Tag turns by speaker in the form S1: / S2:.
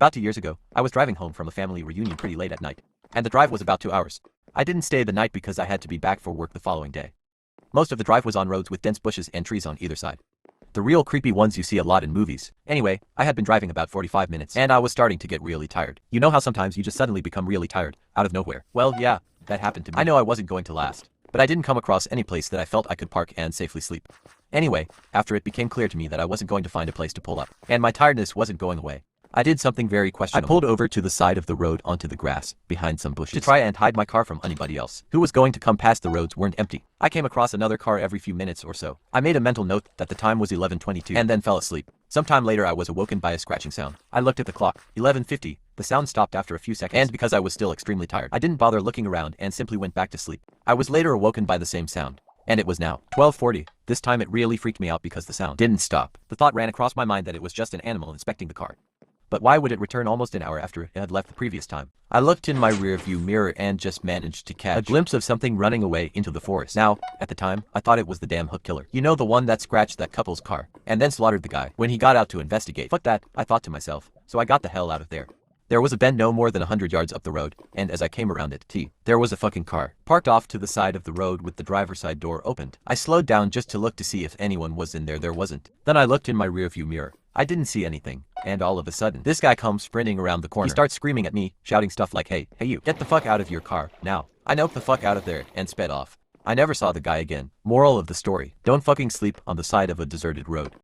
S1: About 2 years ago, I was driving home from a family reunion pretty late at night, and the drive was about 2 hours. I didn't stay the night because I had to be back for work the following day. Most of the drive was on roads with dense bushes and trees on either side. The real creepy ones you see a lot in movies. Anyway, I had been driving about 45 minutes and I was starting to get really tired. You know how sometimes you just suddenly become really tired, out of nowhere? Well, yeah, that happened to me. I know I wasn't going to last, but I didn't come across any place that I felt I could park and safely sleep. Anyway, after it became clear to me that I wasn't going to find a place to pull up, and my tiredness wasn't going away, I did something very questionable. I pulled over to the side of the road onto the grass, behind some bushes, to try and hide my car from anybody else who was going to come past. The roads weren't empty. I came across another car every few minutes or so. I made a mental note that the time was 11:22 and then fell asleep. Sometime later I was awoken by a scratching sound. I looked at the clock, 11:50. The sound stopped after a few seconds, and because I was still extremely tired, I didn't bother looking around and simply went back to sleep. I was later awoken by the same sound, and it was now 12:40. This time it really freaked me out because the sound didn't stop. The thought ran across my mind that it was just an animal inspecting the car. But why would it return almost an hour after it had left the previous time? I looked in my rearview mirror and just managed to catch a glimpse of something running away into the forest. Now, at the time, I thought it was the damn hook killer. You know, the one that scratched that couple's car and then slaughtered the guy when he got out to investigate. Fuck that, I thought to myself, so I got the hell out of there. There was a bend no more than 100 yards up the road, and as I came around it, there was a fucking car, parked off to the side of the road with the driver's side door opened. I slowed down just to look to see if anyone was in there. There wasn't. Then I looked in my rearview mirror. I didn't see anything, and all of a sudden, this guy comes sprinting around the corner. He starts screaming at me, shouting stuff like, hey you, get the fuck out of your car, now. I noped the fuck out of there, and sped off. I never saw the guy again. Moral of the story, don't fucking sleep on the side of a deserted road.